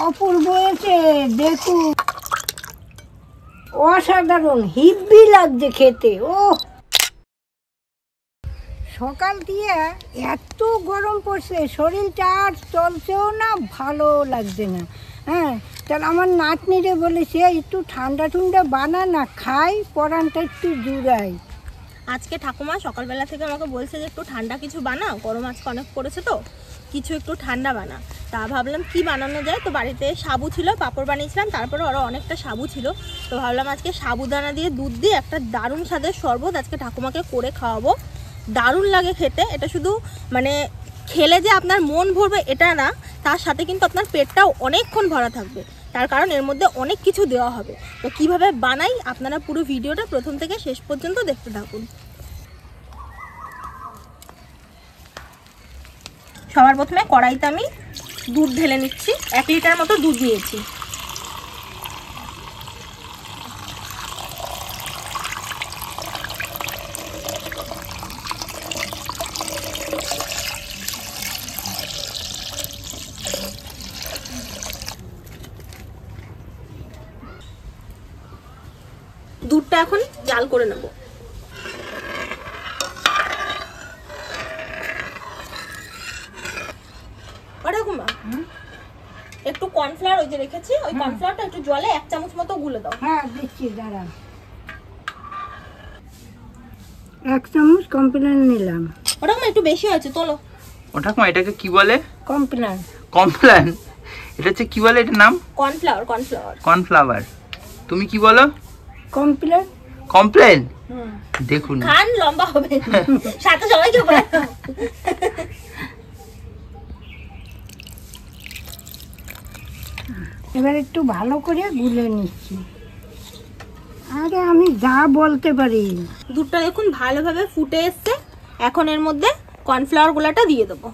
অপূর্ব হয়েছে দেখুন, অসাধারণ, হিব্বি লাগছে খেতে। ও সকাল দিয়ে এত গরম পড়ছে, শরীরটা আর চলছেও না, ভালো লাগছে না। হ্যাঁ, তাহলে আমার নাতনিরে বলেছে একটু ঠান্ডা ঠান্ডা বানা না, খাই, পরানটা একটু জুড়াই। আজকে ঠাকুমা সকালবেলা থেকে আমাকে বলছে যে একটু ঠান্ডা কিছু বানাও, গরম আজকে অনেক পড়েছে তো, কিছু একটু ঠান্ডা বানা। তা ভাবলাম কি বানানো যায়, তো বাড়িতে সাবু ছিল, পাঁপড় বানিয়েছিলাম, তারপরে আরও অনেকটা সাবু ছিল, তো ভাবলাম আজকে সাবুদানা দিয়ে দুধ দিয়ে একটা দারুণ স্বাদের শরবত আজকে ঠাকুমাকে করে খাওয়াবো। দারুণ লাগে খেতে। এটা শুধু মানে খেলে যে আপনার মন ভরবে এটা না, তার সাথে কিন্তু আপনার পেটটাও অনেকক্ষণ ভরা থাকবে, তার কারণ এর মধ্যে অনেক কিছু দেওয়া হবে। তো কিভাবে বানাই আপনারা পুরো ভিডিওটা প্রথম থেকে শেষ পর্যন্ত দেখতে থাকুন। সবার প্রথমে কড়াইতে আমি দুধ ঢেলে নিচ্ছি, 1 লিটার মতো দুধ দিয়েছি। দুধটা এখন জাল করে নেব। একটু কর্নফ্লাওয়ার ওই যে রেখেছি, ওই কর্নফ্লাওয়ারটা একটু জলে 1 চামচ মতো গুলে দাও। হ্যাঁ দিচ্ছি, দাঁড়া। 1 চামচ কমপ্লেন নিলাম। ওটা একটু বেশি হয়েছে, তোলো। ওটা এটাকে কি বলে? কমপ্লেন। কমপ্লেন? এটা হচ্ছে কি বলে এটার নাম? কর্নফ্লাওয়ার। কর্নফ্লাওয়ার। কর্নফ্লাওয়ার। তুমি কি বলো? কমপ্লেন। কমপ্লেন? দেখুন খান লম্বা হবে, সাথে সবাইকে বলে। এবার একটু ভালো করে গুলে নিচ্ছি। আরে আমি যা বলতে পারি। দুধটা দেখুন ভালোভাবে ফুটে এসছে, এখন এর মধ্যে কর্নফ্লাওয়ার গুলাটা দিয়ে দেবো।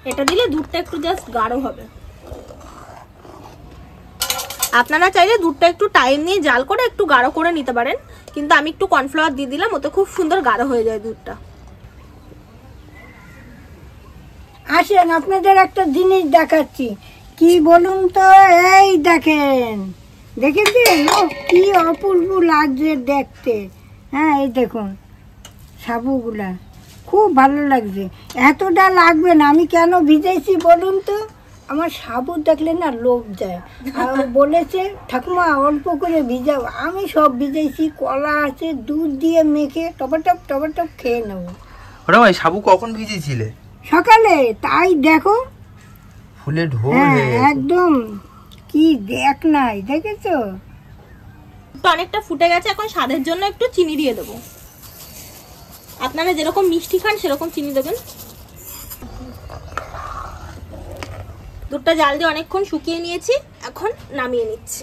এটা দিলে দুধটা একটু জাস্ট গাঢ় হবে। আপনারা চাইলে দুধটা একটু টাইম নিয়ে জাল করে একটু গাঢ় করে নিতে পারেন, কিন্তু আমি একটু কর্নফ্লাওয়ার দিয়ে দিলাম, ওতে খুব সুন্দর গাঢ় হয়ে যায় দুধটা। আসেন আপনাদের একটা জিনিস দেখাচ্ছি, কি বলুন তো, এই দেখেন, দেখেছেন? ও কি অপূর্ব লাগছে দেখতে। হ্যাঁ এই দেখুন সাবুগুলা, খুব ভালো লাগছে। এতটা লাগবে না, আমি কেন ভিজাইছি বলুন তো, আমার সাবু দেখলে না লোভ যায়। আর বলেছে ঠাকুমা অল্প করে ভিজাও, আমি সব ভিজাইছি, কলা আছে, দুধ দিয়ে মেখে টপাটপ টপাটপ খেয়ে নেবো। ওরা ভাই সাবু কখন ভিজেছিলে? সকালে। তাই দেখো ফুলে ঢোল। হ্যাঁ একদম, কি দেখ নাই, দেখেছো? অনেকটা ফুটে গেছে, এখন স্বাদের জন্য একটু চিনি দিয়ে দেবো। আপনারা যেরকম মিষ্টি খান সেরকম চিনি দেবেন। দুধটা জাল দিয়ে অনেকক্ষণ শুকিয়ে নিয়েছি, এখন নামিয়ে নিচ্ছি।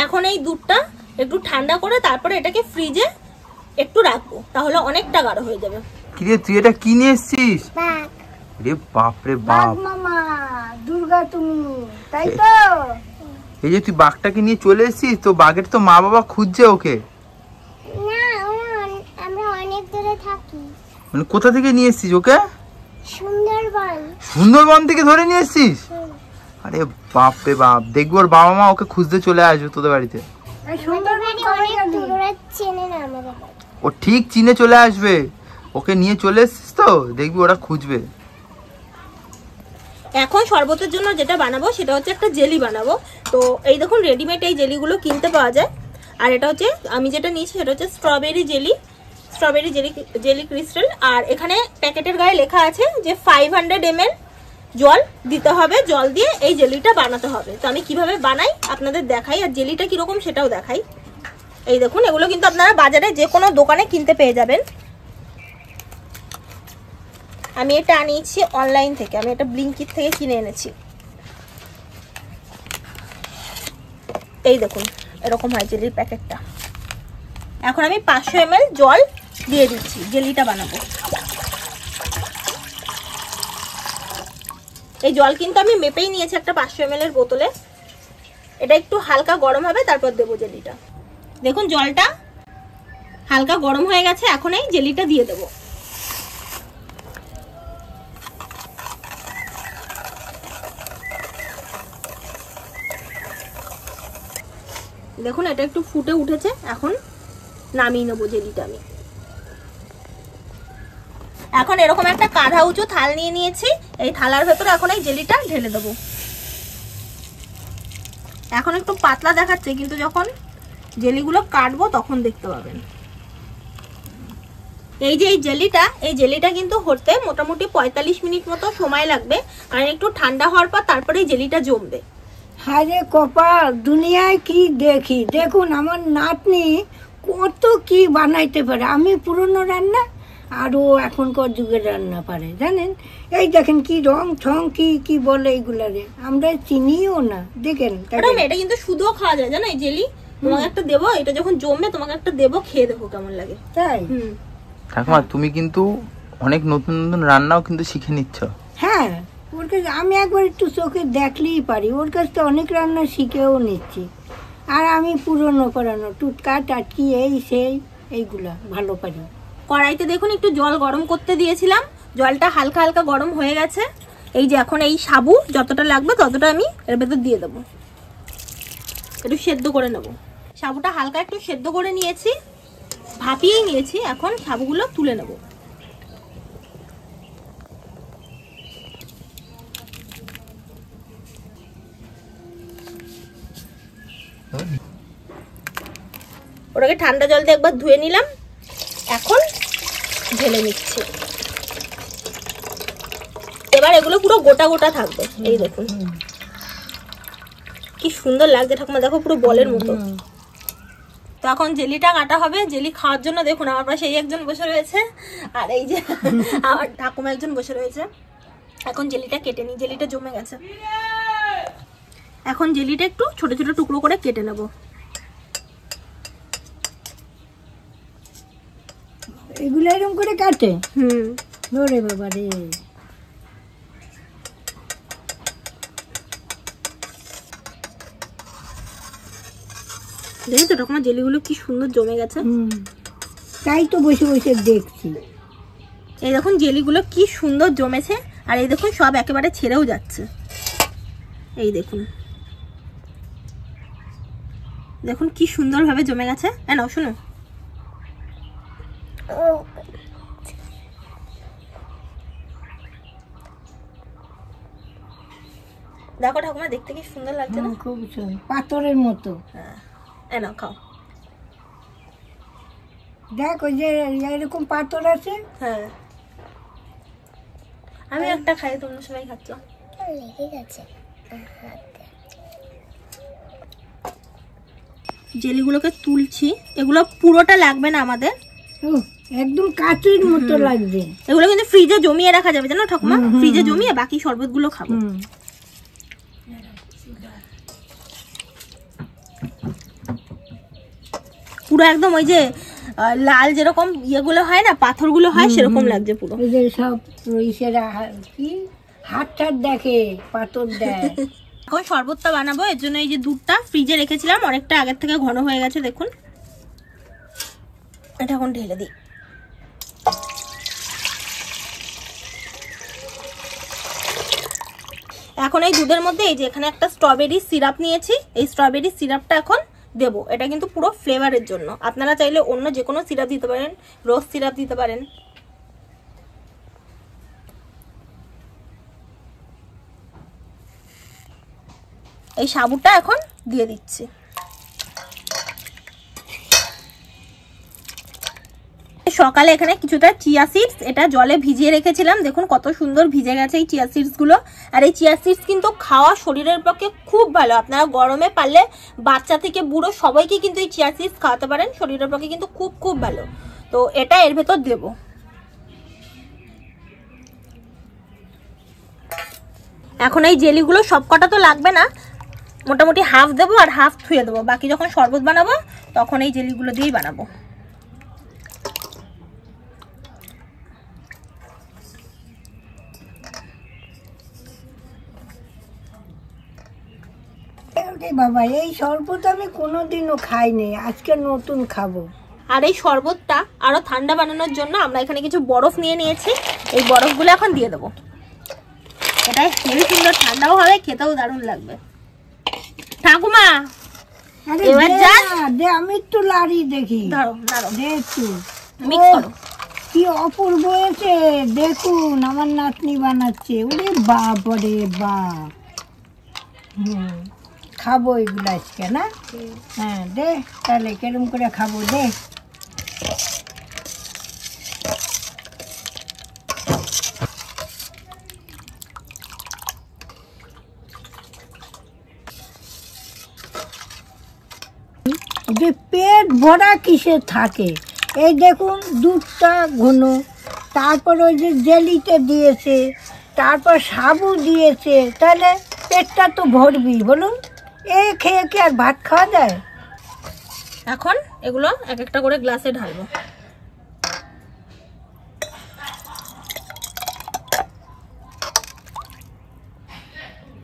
এখন এই দুধটা একটু ঠান্ডা করে তারপরে এটাকে ফ্রিজে একটু রাখবো, তাহলে অনেকটা গাঢ় হয়ে যাবে। কি রে তুই এটা কি নিয়ে এসেছিস? রে বাপ রে বাপ, মামা দুর্গা তুমি, তাই তো? এই যে তুই বাঘটাকে নিয়ে চলে এসেছিস, তো বাঘের তো মা বাবা খুঁজছে ওকে। না, আমরা অনেক দূরে থাকি। মানে কোথা থেকে নিয়ে এসেছিস ওকে? সুন্দরবন। সুন্দরবন থেকে ধরে নিয়ে এসেছিস? আরে বাপ রে বাপ, দেখবো ওর বাবা মা ওকে খুঁজতে চলে আসবে তোদের বাড়িতে। ও ঠিক চিনে চলে আসবে, ওকে নিয়ে চলে এসেছিস তো, দেখবি ওরা খুঁজবে। এখন শরবতের জন্য যেটা বানাবো সেটা হচ্ছে একটা জেলি বানাবো। তো এই দেখুন রেডিমেড এই জেলিগুলো কিনতে পাওয়া যায়, আর এটা হচ্ছে আমি যেটা নিয়েছি সেটা হচ্ছে স্ট্রবেরি জেলি ক্রিস্টাল। আর এখানে প্যাকেটের গায়ে লেখা আছে যে 500 ml জল দিতে হবে, জল দিয়ে এই জেলিটা বানাতে হবে। তো আমি কিভাবে বানাই আপনাদের দেখাই, আর জেলিটা কিরকম সেটাও দেখাই। এই দেখুন এগুলো কিন্তু আপনারা বাজারে যে কোনো দোকানে কিনতে পেয়ে যাবেন। আমি এটা আনিয়েছি অনলাইন থেকে, আমি এটা ব্লিঙ্কিট থেকে কিনে এনেছি। এই দেখুন এরকম হয় জেলির প্যাকেটটা। এখন আমি 500 ml জল দিয়ে দিচ্ছি, জেলিটা বানাবো। এই জল কিন্তু আমি মেপেই নিয়েছি একটা 500 ml এর বোতলে। এটা একটু হালকা গরম হবে তারপর দেবো জেলিটা। দেখুন জলটা হালকা গরম হয়ে গেছে, এখন এই জেলিটা দিয়ে দেবো। দেখুন এটা একটু ফুটে উঠেছে, এখন নামিয়ে নেবো জেলিটা আমি। এখন এরকম একটা কাঁধা উঁচু থাল নিয়ে নিয়েছি, এই থালার ভেতরে এখন এই জেলিটা ঢেলে দেবো। এখন একটু পাতলা দেখাচ্ছে, কিন্তু যখন জেলিগুলো কাটবো তখন দেখতে পাবেন। এই যে এই জেলিটা কিন্তু হতে মোটামুটি 45 মিনিট মতো সময় লাগবে, কারণ একটু ঠান্ডা হওয়ার পর তারপরে এই জেলিটা জমবে। হায় কপাল, দুনিয়ায় কি দেখি। দেখুন আমার নাতনি কত কি বানাইতে পারে। আমি পুরনো রান্না আর ও এখনকার যুগের রান্না পারে, জানেন। এই দেখেন কি রং ঠং কি বলে এইগুলারে, আমরা চিনিও না। দেখেন এটা কিন্তু শুধুও খাওয়া যায়, জানো। এই জেলি তোমাকে একটা দেবো, এটা যখন জমবে তোমাকে একটা দেবো, খেয়ে দেখো কেমন লাগে। তাই? ঠাকুমা তুমি কিন্তু অনেক নতুন নতুন রান্নাও কিন্তু শিখে নিচ্ছ। হ্যাঁ, ওর কাছে আমি একবার একটু চোখে দেখলেই পারি, ওর কাছ থেকে অনেক রান্না শিখেও নিচ্ছি। আর আমি পুরনো পড়ানো টুটকা টাটকি এই সেই এইগুলা ভালো পারি। কড়াইতে দেখুন একটু জল গরম করতে দিয়েছিলাম, জলটা হালকা হালকা গরম হয়ে গেছে। এই যে এখন এই সাবু যতটা লাগবে ততটা আমি এর ভেতর দিয়ে দেবো, একটু সেদ্ধ করে নেব। সাবুটা হালকা একটু সেদ্ধ করে নিয়েছি, ভাপিয়ে নিয়েছি। এখন সাবুগুলো তুলে নেব। ওটাকে ঠান্ডা জল দিয়ে একবার ধুয়ে নিলাম, এখন ঢেলে নিচ্ছি। এবার এগুলো পুরো গোটা গোটা থাকবে। এই দেখুন কি সুন্দর লাগছে ঠাকুমা, দেখো পুরো বলের মতো। তো এখন জেলিটা কাটা হবে। জেলি খাওয়ার জন্য দেখুন আমার পাশে এই একজন বসে রয়েছে, আর এই যে আমার ঠাকুমা একজন বসে রয়েছে। এখন জেলিটা কেটে নিই, জেলিটা জমে গেছে। এখন জেলিটা একটু ছোট ছোট টুকরো করে কেটে নেব। এগুলো এরকম করে কাটে? ওরে বাবা রে। দেখেছো ঠাকুমা জেলিগুলো কি সুন্দর জমে গেছে? তাই তো বসে বসে দেখছি। এই দেখুন জেলিগুলো কি সুন্দর জমেছে, আর এই দেখুন সব একেবারে ছেড়েও যাচ্ছে। এই দেখুন দেখুন কি সুন্দর ভাবে জমে গেছে। নাও শুনো, দেখো ঠাকুমা দেখতে কি সুন্দর লাগছে না? খুব সুন্দর, পাথরের মতো। হ্যাঁ নাও খাও। দেখ ওই যে এরকম পাথর আছে। হ্যাঁ আমি একটা খাই, তোমরা সবাই খাচ্ছ। জেলিগুলোকে তুলছি, এগুলো পুরোটা লাগবে না আমাদের, একদম কাচের মতো লাগবে। এগুলো কিন্তু ফ্রিজে জমিয়ে রাখা যাবে, জানো ঠাকুমা। ফ্রিজে জমিয়ে বাকি শরবত গুলো খাবো। পুরো একদম ওই যে লাল যেরকম ইয়েগুলো হয় না, পাথরগুলো হয়, সেরকম লাগছে পুরো। ওই যে সব ইসেরা কি হাত ঠাট দেখে পাথর দেয়। এখন শরবতটা বানাবো, এর জন্য এই যে দুধটা ফ্রিজে রেখেছিলাম, অনেকটা আগের থেকে ঘন হয়ে গেছে দেখুন। এটা এখন ঢেলে দিই। এখন এই দুধের মধ্যে এই যে এখানে একটা স্ট্রবেরি সিরাপ নিয়েছি, এই স্ট্রবেরি সিরাপটা এখন দেবো। এটা কিন্তু পুরো ফ্লেভারের জন্য, আপনারা চাইলে অন্য যে কোনো সিরাপ দিতে পারেন, রোজ সিরাপ দিতে পারেন। এই সাবুটা এখন দিয়ে দিচ্ছি। সকালে এখানে কিছুটা চিয়া সিডস এটা জলে ভিজিয়ে রেখেছিলাম, দেখুন কত সুন্দর ভিজে গেছে এই চিয়া সিডস গুলো। আর এই চিয়া সিডস কিন্তু খাওয়া শরীরের পক্ষে খুব ভালো। আপনারা গরমে পারলে বাচ্চা থেকে বুড়ো সবাইকে কিন্তু এই চিয়া সিডস খাওয়াতে পারেন, শরীরের পক্ষে কিন্তু খুব খুব ভালো। তো এটা এর ভেতর দেব। এখন এই জেলিগুলো সব কটা তো লাগবে না, মোটামুটি হাফ দেবো আর হাফ ধুয়ে দেবো। বাকি যখন শরবত বানাবো তখন এই জেলিগুলো দিয়েই বানাবো। বাবা এই শরবত আমি কোনোদিনও খাইনি, আজকে নতুন খাবো। আর এই শরবতটা আরো ঠান্ডা বানানোর জন্য আমরা এখানে কিছু বরফ নিয়ে নিয়েছি। এই বরফগুলো এখন দিয়ে দেবো। এটা হেভি সুন্দর ঠান্ডাও হবে, খেতেও দারুণ লাগবে। ঠাকুমা আরে এবার দে যা। না, দে আমি একটু লাড়ি দেখি। ধরো নাড়ো, দে একটু। মিক্স ও, করো। কি অপূর্ব হয়েছে দেখুন, আমার নাতনি বানাচ্ছে। ওরে বাপ রে বাপ। খাবো এগুলো আজকে না? হ্যাঁ দে তাহলে কেরম করে খাবো দে। যে পেট ভরা কিসে থাকে, এই দেখুন দুধটা ঘন, তারপর ওই যে জেলিতে দিয়েছে, তারপর সাবু দিয়েছে, তাহলে পেটটা তো ভরবি বলুন। এ খেয়ে কি আর ভাত খাওয়া যায়? এখন এগুলো এক একটা করে গ্লাসে ঢালবো।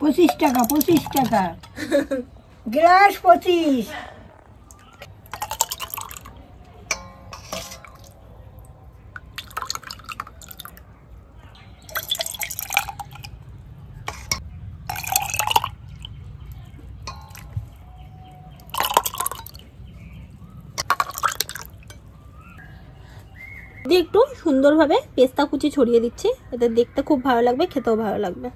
$25, $25 গ্লাস 25। দিয়ে একটু সুন্দরভাবে পেস্তা কুচি ছড়িয়ে দিচ্ছি, এতে দেখতে খুব ভালো লাগবে, খেতেও ভালো লাগবে।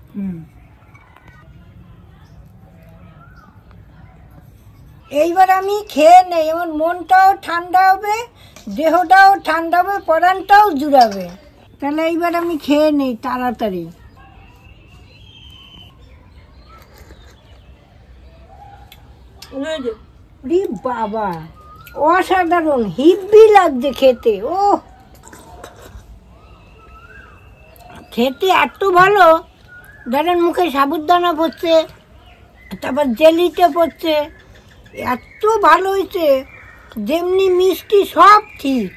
এইবার আমি খেয়ে নেই, আমার মনটাও ঠান্ডা হবে, দেহটাও ঠান্ডা হবে, পরানটাও জুড়াবে। তাহলে এইবার আমি খেয়ে নেই তাড়াতাড়ি। রে বাবা, অসাধারণ, হিব্বি লাগছে খেতে। ও খেতে এত ভালো, ধরেন মুখে সাবুদানা পড়ছে, তারপর জেলিতে পড়ছে, এত ভালো হয়েছে, যেমনি মিষ্টি সব ঠিক।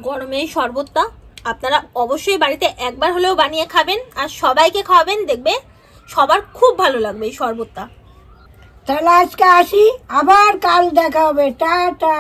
গরমে এই শরবতটা আপনারা অবশ্যই বাড়িতে একবার হলেও বানিয়ে খাবেন, আর সবাইকে খাওয়াবেন, দেখবে সবার খুব ভালো লাগবে এই শরবতটা। তাহলে আজকে আসি, আবার কাল দেখা হবে। টাটা।